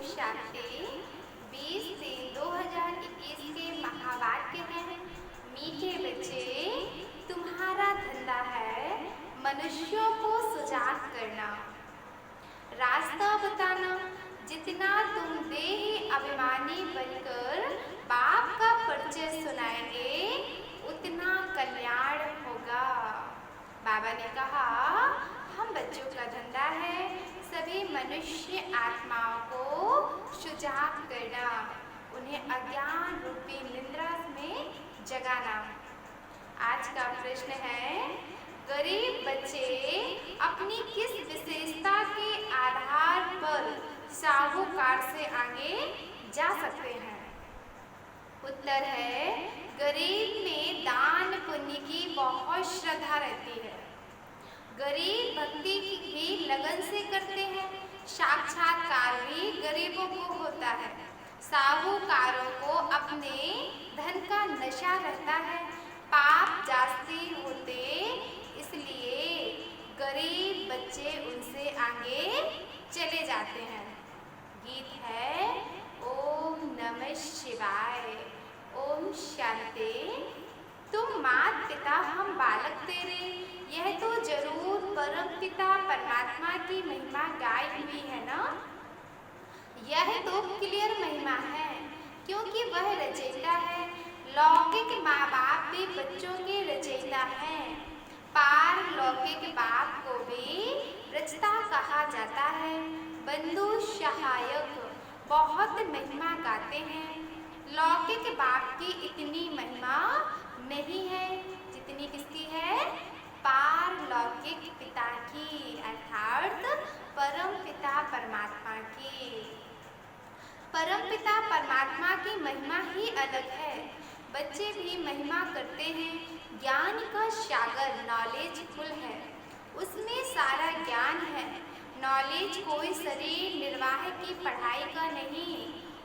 शांति 20/3/2021 के महावाक्य हैं। मीठे बच्चे, तुम्हारा धंधा है मनुष्यों को सुजाग करना, रास्ता बताना। जितना तुम देह अभिमानी बनकर बाप का परिचय सुनाएंगे उतना कल्याण होगा। बाबा ने कहा, हम बच्चों का धंधा है सभी मनुष्य आत्माओं को सुजाग करना, उन्हें अज्ञान रूपी निद्रा में जगाना। आज का प्रश्न है, गरीब बच्चे अपनी किस विशेषता के आधार पर साहूकार से आगे जा सकते हैं? उत्तर है, गरीब में दान पुण्य की बहुत श्रद्धा रहती है। गरीब भक्ति भी लगन से करते हैं। साक्षात्कार भी गरीबों को होता है। साहूकारों को अपने धन का नशा रहता है, पाप जास्ती होते, इसलिए गरीब बच्चे उनसे आगे चले जाते हैं। गीत है ओम नमः शिवाय। ओम शांति। तुम मात पिता हम बालक तेरे, यह तो जरूर परम पिता परमात्मा की महिमा गाई हुई है ना। यह तो क्लियर महिमा है, क्योंकि वह रचयिता है। लौकिक माँ बाप भी बच्चों के रचयिता हैं। पारलौकिक बाप को भी रचता कहा जाता है। बंधु सहायक बहुत महिमा गाते हैं। लौकिक बाप की इतनी महिमा नहीं है जितनी किसकी है? पारलौकिक पिता की, अर्थात परम पिता परमात्मा की। परम पिता परमात्मा की महिमा ही अलग है। बच्चे भी महिमा करते हैं। ज्ञान का सागर नॉलेज फुल है, उसमें सारा ज्ञान है। नॉलेज कोई शरीर निर्वाह की पढ़ाई का नहीं,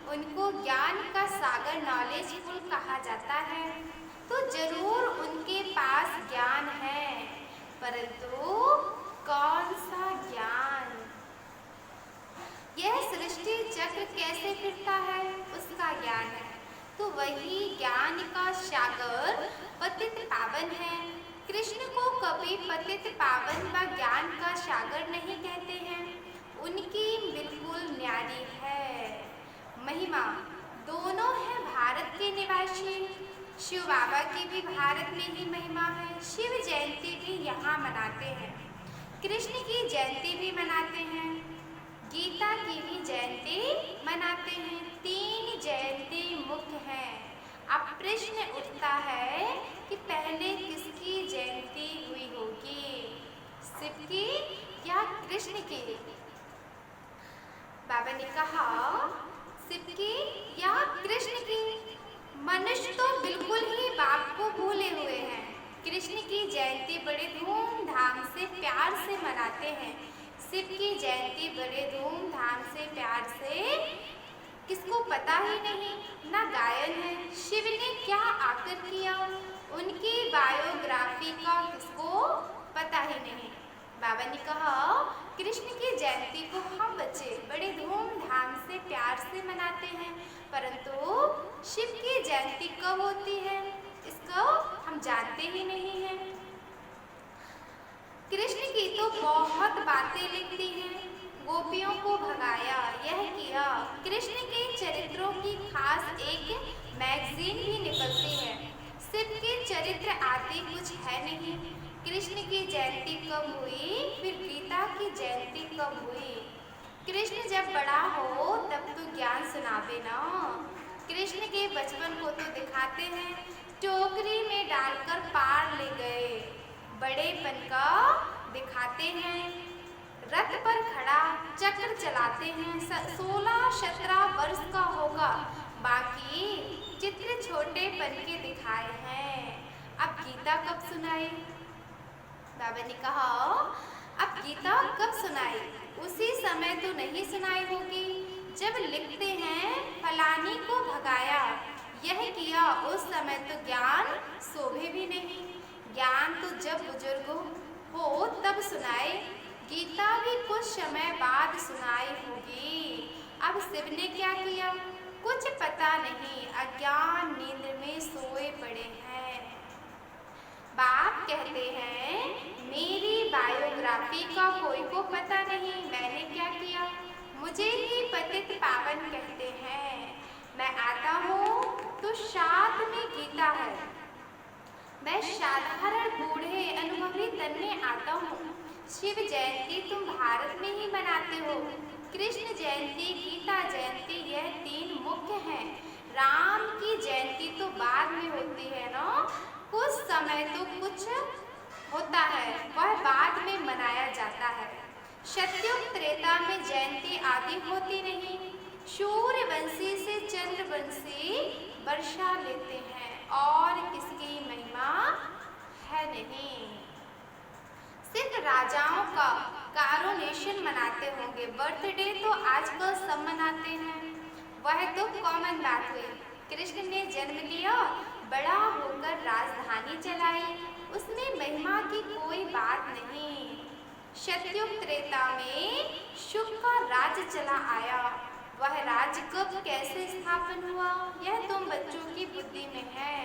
उनको ज्ञान का सागर नॉलेज फुल कहा जाता है। तो जरूर उनके पास ज्ञान है, परंतु कौन सा ज्ञान? यह सृष्टि चक्र कैसे फिरता है उसका ज्ञान है। तो वही ज्ञान का सागर पतित पावन है। कृष्ण को कभी पतित पावन व ज्ञान का सागर नहीं कहते हैं, उनकी बिल्कुल न्यारी है। महिमा दोनों है भारत के निवासी। शिव बाबा की भी भारत में ही महिमा है। शिव जयंती भी यहाँ मनाते हैं, कृष्ण की जयंती भी मनाते हैं, गीता की भी जयंती मनाते हैं। 3 जयंती मुख्य हैं। अब प्रश्न उठता है कि पहले किसकी जयंती हुई होगी, शिव की या कृष्ण की? बाबा ने कहा, शिव की या कृष्ण की? मनुष्य तो बिल्कुल ही बाप को भूले हुए हैं। कृष्ण की जयंती बड़े धूमधाम से प्यार से मनाते हैं। शिव की जयंती बड़े धूमधाम से प्यार से किसको पता ही नहीं, ना गायन है। शिव ने क्या आकर किया, उनकी बायोग्राफी का किसको पता ही नहीं। बाबा ने कहा, कृष्ण की जयंती को हम बच्चे बड़े धूमधाम से प्यार से मनाते हैं, परंतु शिव की जयंती कब होती है इसको हम जानते ही नहीं हैं। कृष्ण की तो बहुत बातें लिखती हैं। गोपियों को भगाया, यह किया। कृष्ण के चरित्रों की खास एक मैगजीन भी निकलती है। शिव के चरित्र आदि कुछ है नहीं। कृष्ण की जयंती कब हुई, फिर गीता की जयंती कब हुई? कृष्ण जब बड़ा हो तब तो ज्ञान सुनावे ना। कृष्ण के बचपन को तो दिखाते हैं, टोकरी में डालकर पार ले गए। बड़ेपन का दिखाते हैं, रथ पर खड़ा चक्र चलाते हैं। 16-17 वर्ष का होगा, बाकी चित्र छोटेपन के दिखाए हैं। अब गीता कब सुनाए? बाबा ने कहा, अब गीता कब सुनाई? उसी समय तो नहीं सुनाई होगी जब लिखते हैं फलानी को भगाया, यह किया। उस समय तो ज्ञान शोभे भी नहीं। ज्ञान तो जब बुजुर्ग हो तब सुनाए। गीता भी कुछ समय बाद सुनाई होगी। अब शिव ने क्या किया कुछ पता नहीं, अज्ञान नींद में सोए पड़े हैं। बाप कहते हैं मेरी बायोग्राफी का कोई को पता नहीं, मैंने क्या किया, मुझे ही पतित पावन कहते हैं। मैं आता हूँ तो साथ में गीता है, मैं साधारण बूढ़े अनुभवी तन में आता हूँ। शिव जयंती तुम भारत में ही मनाते हो, कृष्ण जयंती गीता जयंती यह तीन मुख्य हैं। राम की जयंती तो बाद में होती है ना, कुछ समय तो कुछ होता है वह बाद में मनाया जाता है। सतयुग त्रेता में जयंती आदि होती नहीं, सूर्यवंशी से चंद्रवंशी वर्षा लेते हैं और इसकी महिमा है नहीं। सिर्फ राजाओं का कारोनेशन मनाते होंगे, बर्थडे तो आजकल सब मनाते हैं, वह तो कॉमन बात हुई। कृष्ण ने जन्म लिया, बड़ा होकर राजधानी चलाई, उसमें महिमा की कोई बात नहीं। सतयुग त्रेता में शुक का राज्य चला आया, वह राज्य कब कैसे स्थापन हुआ यह तुम बच्चों की बुद्धि में है।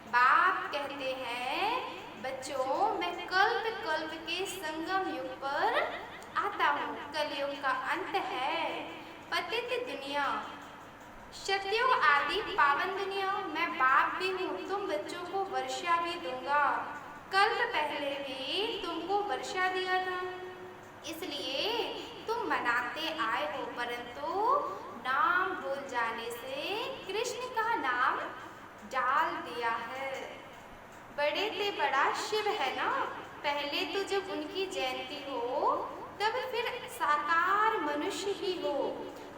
बाप कहते हैं बच्चों मैं कल्प कल्प के संगम युग पर आता हूँ, कलयुग का अंत है, पतित दुनिया सतयुग आदि पावन दुनिया। मैं बाप भी हूँ, तुम बच्चों को वर्षा भी दूंगा, कल्प पहले भी तुमको वर्षा दिया था, इसलिए तुम मनाते आए हो, परंतु नाम भूल जाने से कृष्ण का नाम डाल दिया है। बड़े से बड़ा शिव है ना, पहले तो जब उनकी जयंती हो तब फिर साकार मनुष्य ही हो,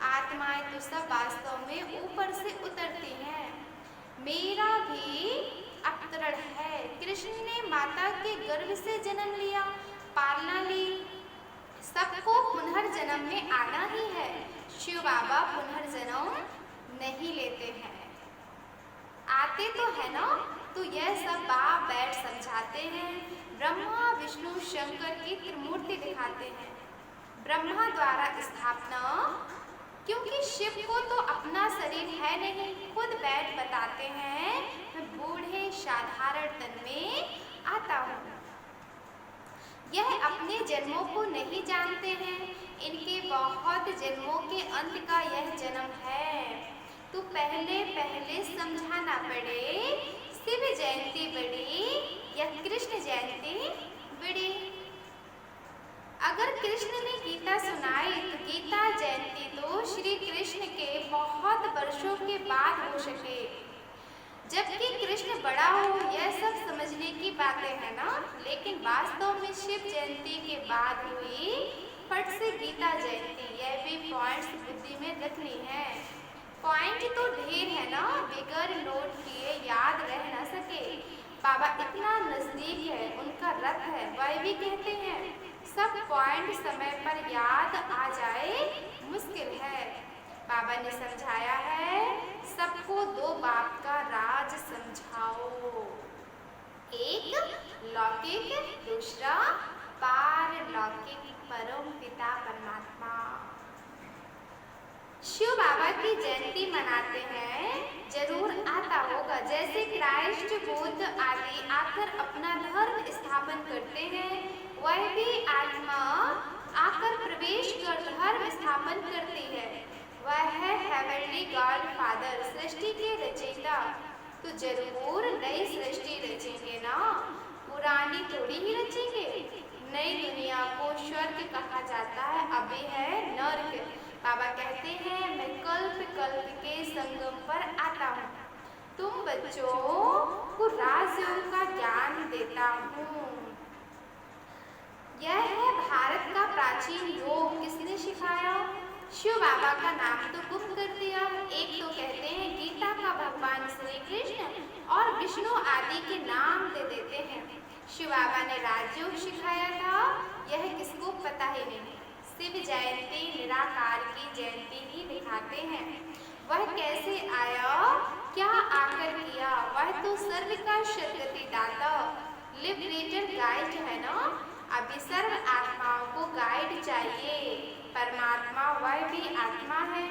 आत्माएं तो सब वास्तव में ऊपर से उतरती हैं। मेरा भी अवतरण है, कृष्ण ने माता के गर्भ से जन्म लिया, पालना ली, सबको पुनर्जन्म में आना ही है। शिव बाबा पुनर्जन्म नहीं लेते हैं, आते तो है ना, तो यह सब बाप बैठ समझाते हैं। ब्रह्मा विष्णु शंकर की त्रिमूर्ति दिखाते हैं, ब्रह्मा द्वारा स्थापना, क्योंकि शिव को तो अपना शरीर है नहीं, खुद बैठ बताते हैं मैं बूढ़े साधारण तन में आता हूँ। यह अपने जन्मों को नहीं जानते हैं, इनके बहुत जन्मों के अंत का यह जन्म है, तो पहले पहले समझाना पड़े। शिव जयंती बड़ी या कृष्ण जयंती बड़ी? अगर कृष्ण ने गीता सुनाई तो गीता जयंती तो श्री कृष्ण के बहुत वर्षों के बाद हो सके, जबकि कृष्ण बड़ा हो, यह सब समझने की बातें हैं ना, लेकिन वास्तव में शिव जयंती के बाद हुई फट से गीता जयंती, यह भी पॉइंट्स बुद्धि में रखनी है। पॉइंट तो ढेर है ना, बिगर नोट किए याद रह न सके। बाबा इतना नजदीक है, उनका रथ है, वह भी कहते हैं सब पॉइंट समय पर याद आ जाए मुश्किल है। बाबा ने समझाया है सबको दो बाप का राज समझाओ, एक लौकिक दूसरा पारलौकिक परम पिता परमात्मा। शिव बाबा की जयंती मनाते हैं, जरूर आता होगा, जैसे क्राइस्ट बुद्ध आदि आकर अपना धर्म स्थापन करते हैं, वह भी आत्मा आकर प्रवेश कर धर्म स्थापन करती है। वह है हेवनली गॉड फादर, सृष्टि के रचयिता, तो जरूर नई सृष्टि रचेंगे ना, पुरानी थोड़ी ही रचेंगे। नई दुनिया को स्वर्ग कहा जाता है, अभी है नर्क। बाबा कहते हैं मैं कल्प कल्प के संगम पर आता हूँ, तुम बच्चों को राजयोग का ज्ञान देता हूँ। यह है भारत का प्राचीन योग, किसने सिखाया? शिव बाबा का नाम तो गुम कर दिया। एक तो कहते हैं गीता का भगवान श्री कृष्ण और विष्णु आदि के नाम दे देते हैं। शिव बाबा ने राजयोग सिखाया था, यह किसको पता ही नहीं। शिव जयंती निराकार की जयंती ही दिखाते हैं, वह कैसे आया, क्या आकर किया, वह तो सर्व का सदगति दाता, लिबरेटर गाइड है ना। अभी सर्व आत्माओं को गाइड चाहिए, परमात्मा वह भी आत्मा है।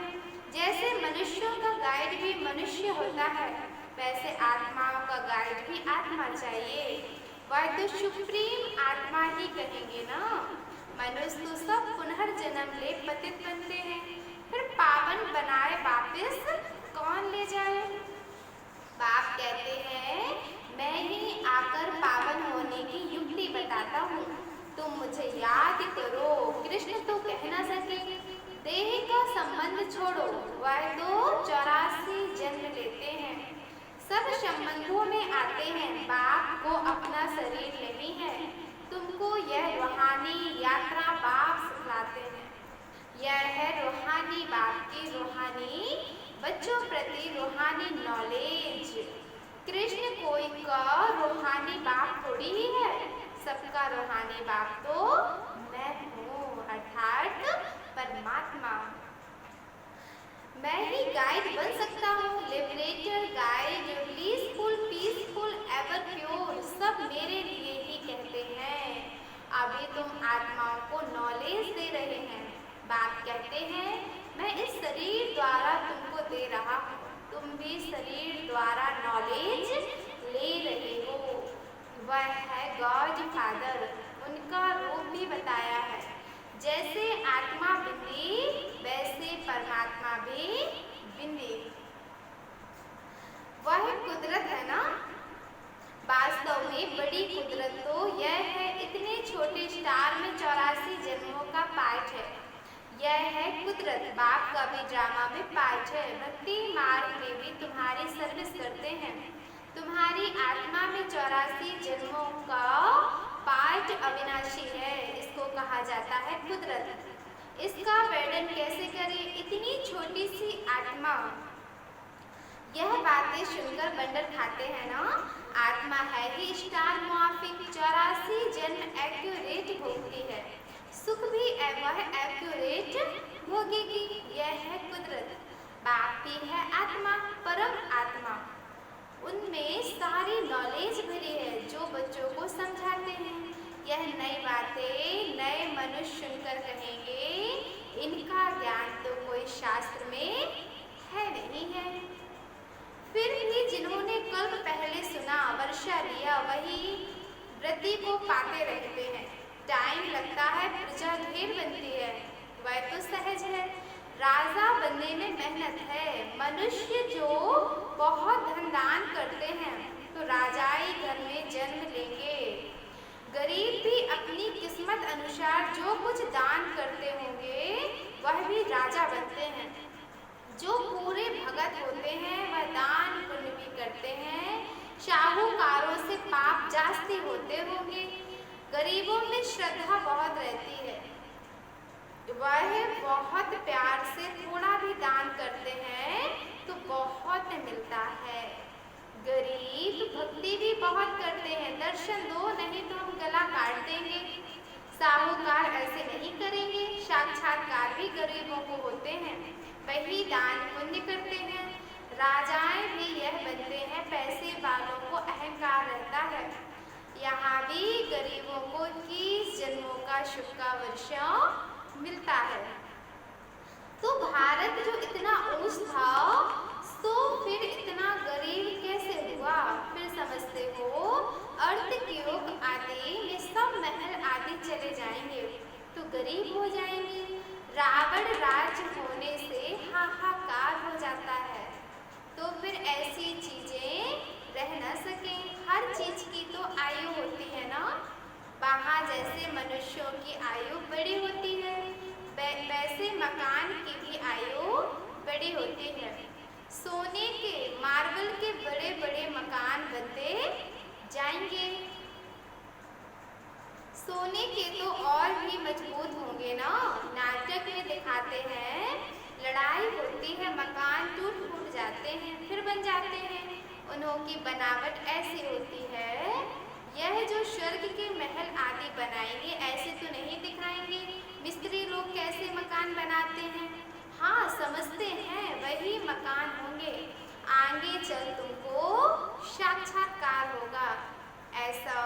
जैसे मनुष्यों का गाइड भी मनुष्य होता है, वैसे आत्माओं का गाइड भी आत्मा चाहिए। वह तो सुप्रीम आत्मा ही कहेंगे ना। मनुष्य तो सब पुनर्जन्म ले पतित बनते हैं, फिर पावन बनाए वापिस कौन ले जाए। बाप कहते हैं मैं ही आकर पावन होने की युक्ति बताता हूँ, तुम मुझे याद करो। कृष्ण तो कह न सके देह का संबंध छोड़ो, वह तो 84 जन्म लेते हैं, सब संबंधों में आते हैं। बाप को अपना शरीर नहीं है, तुमको यह रूहानी यात्रा बाप सिखलाते हैं। यह है रूहानी बाप की रूहानी बच्चों प्रति रूहानी नॉलेज। कृष्ण कोई का रूहानी बाप थोड़ी ही है, सबका रूहानी बाप तो मैं हूँ, अर्थात परमात्मा। मैं ही गाइड बन सकता हूँ, liberator, guide, blissful, peaceful, ever pure, सब मेरे लिए ही कहते हैं। अभी तुम आत्माओं को नॉलेज दे रहे हैं। बाप कहते हैं मैं इस शरीर द्वारा तुमको दे रहा हूँ, तुम भी शरीर द्वारा नॉलेज ले रहे हो। वह है गॉड फादर, उनका रूप भी बताया है। जैसे आत्मा बिंदी वैसे परमात्मा भी बिंदी। वह कुदरत है ना। वास्तव में बड़ी कुदरत तो यह है, इतने छोटे स्टार में 84 जन्मों का पार्ट है। यह है कुदरत। बाप का भी ड्रामा में पार्ट है। भक्ति मार्ग में भी तुम्हारी सर्विस करते हैं। तुम्हारी आत्मा में 84 जन्मों का पार्ट अविनाशी है, इसको कहा जाता है कुदरत। इसका वर्णन कैसे करें, इतनी छोटी सी आत्मा। यह बातें सुनकर बंडर खाते हैं ना। आत्मा है ही स्टार मुआफिक, 84 जन्म एक्यूरेट भोगती है, सुख भी वह एक्यूरेट भोगेगी। यह है कुदरत। बाप भी है आत्मा, परम आत्मा, उनमें सारी नॉलेज भरी है जो बच्चों को समझाते हैं। यह नई बातें नए मनुष्य सुनकर कहेंगे इनका ज्ञान तो कोई शास्त्र में है नहीं है। फिर भी जिन्होंने कल्प पहले सुना, वर्षा लिया, वही वृद्धि को पाते रहते हैं। टाइम लगता है, प्रजा ढेर बनती है, वह तो सहज है। राजा बनने में मेहनत है। मनुष्य जो बहुत धन दान करते हैं तो राजाई घर में जन्म लेंगे। गरीब भी अपनी किस्मत अनुसार जो कुछ दान करते होंगे वह भी राजा बनते हैं। जो पूरे भगत होते हैं वह दान पुण्य भी करते हैं। साहूकारों से पाप जास्ती होते होंगे। गरीबों में श्रद्धा बहुत रहती है, वह बहुत प्यार से थोड़ा भी दान करते हैं तो बहुत मिलता है। गरीब भक्ति भी बहुत करते हैं, दर्शन दो नहीं तो हम गला काट देंगे। साहूकार ऐसे नहीं करेंगे। साक्षात्कार भी गरीबों को होते हैं, वही दान पुण्य करते हैं। राजाएं भी यह बनते हैं, पैसे वालों को अहंकार रहता है। यहाँ भी गरीबों को 21 जन्मों का शुभ का वर्ष मिलता है। तो भारत जो इतना ऊंच था तो फिर इतना गरीब कैसे हुआ। फिर समझते हो अर्थ योग आदि में सब महल आदि चले जाएंगे तो गरीब हो जाएंगे। रावण राज होने से हाहाकार हो जाता है, तो फिर ऐसी चीजें रह न सके। हर चीज की तो आयु होती है ना। वहाँ जैसे मनुष्यों की आयु बड़ी होती है, वैसे मकान की भी आयु बड़ी होती है। सोने के मार्बल के बड़े बड़े मकान बनते जाएंगे, सोने के तो और भी मजबूत होंगे ना। नाटक में दिखाते हैं लड़ाई होती है, मकान टूट फूट जाते हैं फिर बन जाते हैं। उन्हों की बनावट ऐसी होती है। यह जो स्वर्ग के महल आदि बनाएंगे ऐसे तो नहीं दिखाएंगे। मिस्त्री लोग कैसे मकान बनाते हैं, हाँ समझते हैं वही मकान होंगे। आगे चल तुमको साक्षात्कार होगा, ऐसा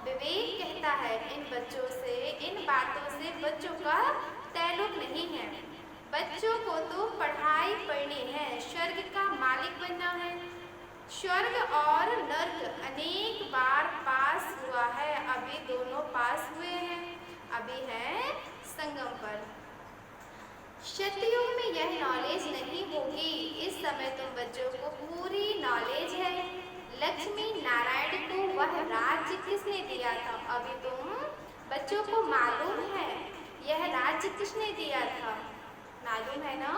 विवेक कहता है। इन बच्चों से, इन बातों से बच्चों का तैलुक नहीं है। बच्चों को तो पढ़ाई पढ़नी है, स्वर्ग का मालिक बनना है। स्वर्ग और नर्क अनेक बार पास हुआ है, अभी दोनों पास हुए हैं, अभी है संगम पर। सतयुग में यह नॉलेज नहीं होगी, इस समय तुम बच्चों को पूरी नॉलेज है। लक्ष्मी नारायण को वह राज्य किसने दिया था? अभी तुम बच्चों को मालूम है यह राज्य किसने दिया था? मालूम है ना?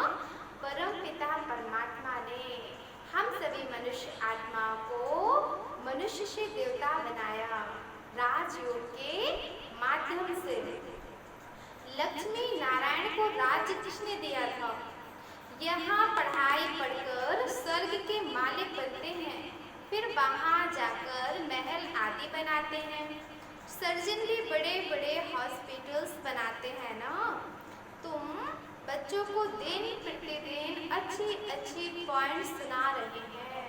परम पिता परमात्मा ने हम सभी मनुष्य आत्माओं को मनुष्य से देवता बनाया राजयोग के माध्यम से। लक्ष्मी नारायण को राज्य किसने दिया था? यहाँ पढ़ाई पढ़कर स्वर्ग के मालिक बनते हैं, फिर वहाँ जाकर महल आदि बनाते हैं। सर्जन भी बड़े बड़े हॉस्पिटल्स बनाते हैं ना। तुम बच्चों को दिन प्रतिदिन अच्छी अच्छी पॉइंट सुना रहे हैं।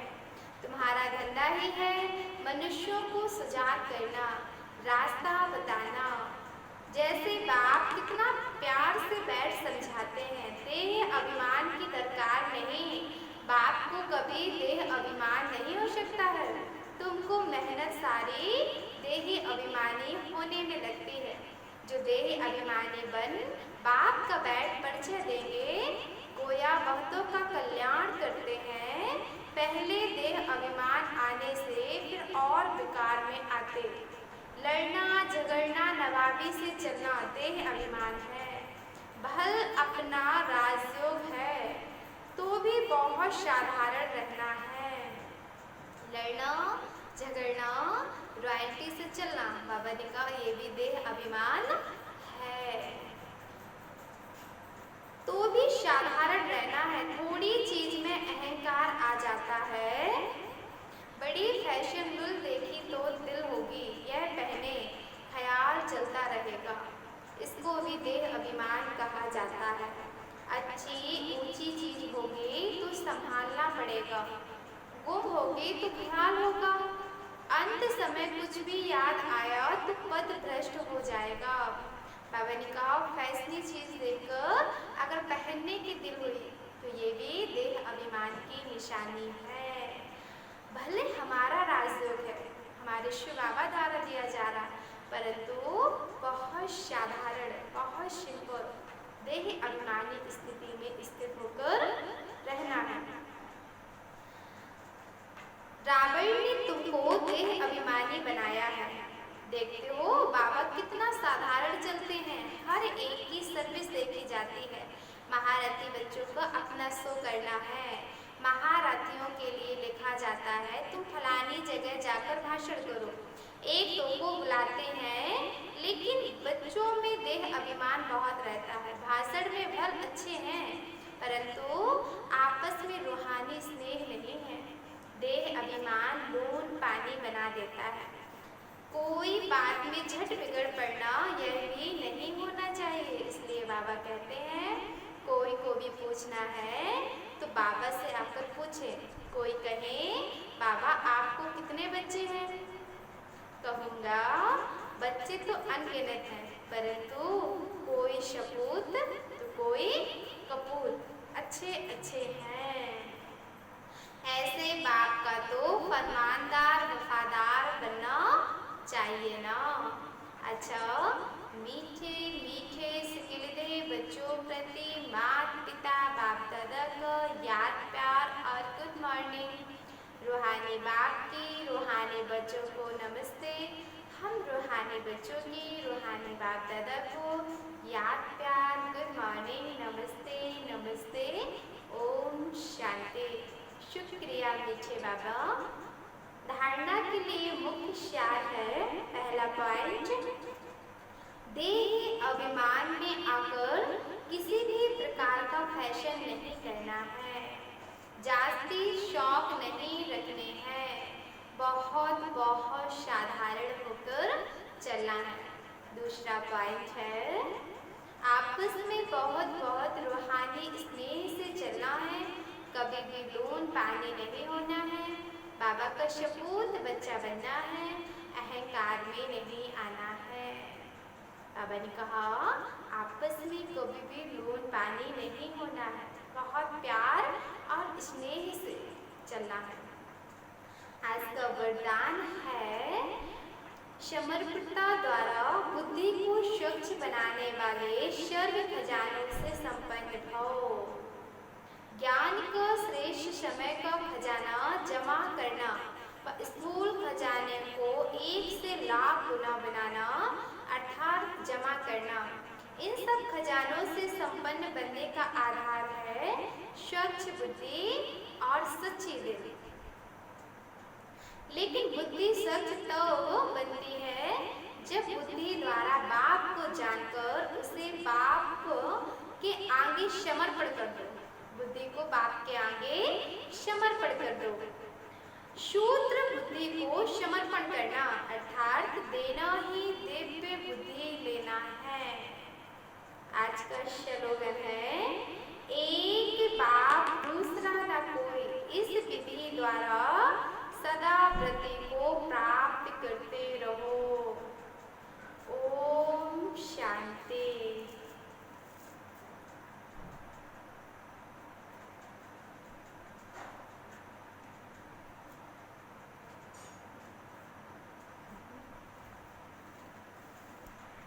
तुम्हारा धंधा ही है मनुष्यों को सजाग करना, रास्ता बताना। जैसे बाप कितना प्यार से बैठ समझाते हैं, देह अभिमान की दरकार नहीं। बाप को कभी देह अभिमान नहीं हो सकता है। तुमको मेहनत सारी देही अभिमानी होने में लगती है। जो देही अभिमानी बन बाप का बैठ परिचय देंगे, गोया बहुतों का कल्याण करते हैं। पहले देह अभिमान आने से फिर और विकार में आते। लड़ना झगड़ना नवाबी से चलना देह अभिमान है। भल अपना राजयोग है तो भी बहुत साधारण रहना है। लड़ना झगड़ना रॉयल्टी से चलना, बाबा ने कहा ये भी देह अभिमान है। तो भी साधारण रहना है। थोड़ी चीज में अहंकार आ जाता है। बड़ी फैशनेबल देखी तो दिल होगी यह पहने, ख्याल चलता रहेगा, इसको भी देह अभिमान कहा जाता है। अच्छी ऊंची चीज होगी तो संभालना पड़ेगा, गुम होगी तो ख्याल होगा। अंत समय कुछ भी याद आया तो पद भ्रष्ट हो जाएगा। बाबा ने कहा फैसनी चीज देखकर अगर पहनने की दिल हुई तो ये भी देह अभिमान की निशानी है। भले हमारा राजयोग है, हमारे शिव बाबा द्वारा दिया जा रहा, परंतु बहुत साधारण, बहुत सिंपल देह अभिमानी स्थिति में स्थित होकर रहना है। रावण ने तुमको देह अभिमानी बनाया है। देखते हो बाबा कितना साधारण चलते हैं, हर एक की सर्विस देखी जाती है। महारथी बच्चों को अपना शो करना है। महारथियों के लिए लिखा जाता है तुम फलानी जगह जाकर भाषण करो। एक दो को बुलाते हैं, लेकिन बच्चों में देह अभिमान बहुत रहता है। भाषण में भल अच्छे हैं, परंतु आपस में रूहानी स्नेह नहीं है। देह अभिमान लून पानी बना देता है। कोई बात में झट बिगड़ पड़ना यह भी नहीं होना चाहिए। इसलिए बाबा कहते हैं कोई को भी पूछना है तो बाबा से आकर पूछे। कोई कहे बाबा आपको कितने बच्चे हैं? कहूँगा बच्चे तो अनगिनत हैं, परंतु कोई सपूत तो कोई कपूत, अच्छे अच्छे हैं। ऐसे बाप का तो फरमानदार वफादार बनना चाहिए ना। अच्छा, मीठे मीठे सिकिलदे बच्चों प्रति माता पिता बाप दादा का याद प्यार और गुड मॉर्निंग। रूहानी बाप की रूहानी बच्चों को नमस्ते। हम रूहानी बच्चों की रूहानी बाप दादा को याद प्यार गुड मॉर्निंग, नमस्ते नमस्ते, ओम शांति। शुक्रिया मीठे बाबा। धारणा के लिए मुख्य सार है, पहला पॉइंट, देह अभिमान में आकर किसी भी प्रकार का फैशन नहीं करना है, जास्ती शौक नहीं रखने हैं, बहुत बहुत साधारण होकर चलना है। दूसरा पॉइंट है, आपस में बहुत बहुत रूहानी स्नेह से चलना है, कभी भी लून पानी नहीं होना है, बाबा का सपूत बच्चा बनना है, अहंकार में नहीं आना है। बाबा ने कहा आपस में कभी भी लून पानी नहीं होना है, बहुत प्यार और स्नेह से चलना है। आज का वरदान है समर्पणता द्वारा बुद्धि को स्वच्छ बनाने वाले सर्व खजानों से संपन्न भव। ज्ञान का श्रेष्ठ समय का खजाना जमा करना व स्थूल खजाने को 1 से लाख गुना बनाना अर्थात जमा करना, इन सब खजानों से संपन्न बनने का आधार है स्वच्छ बुद्धि और सच्ची दिल। लेकिन बुद्धि सच तो बनती है जब बुद्धि द्वारा बाप को जानकर उसे बाप के आगे समर्पण कर दो। बुद्धि को बाप के आगे समर्पण कर दो। शूद्र बुद्धि को समर्पण करना अर्थात देना ही दिव्य बुद्धि लेना है। आज का स्लोगन है एक बाप दूसरा न कोई। इस विधि द्वारा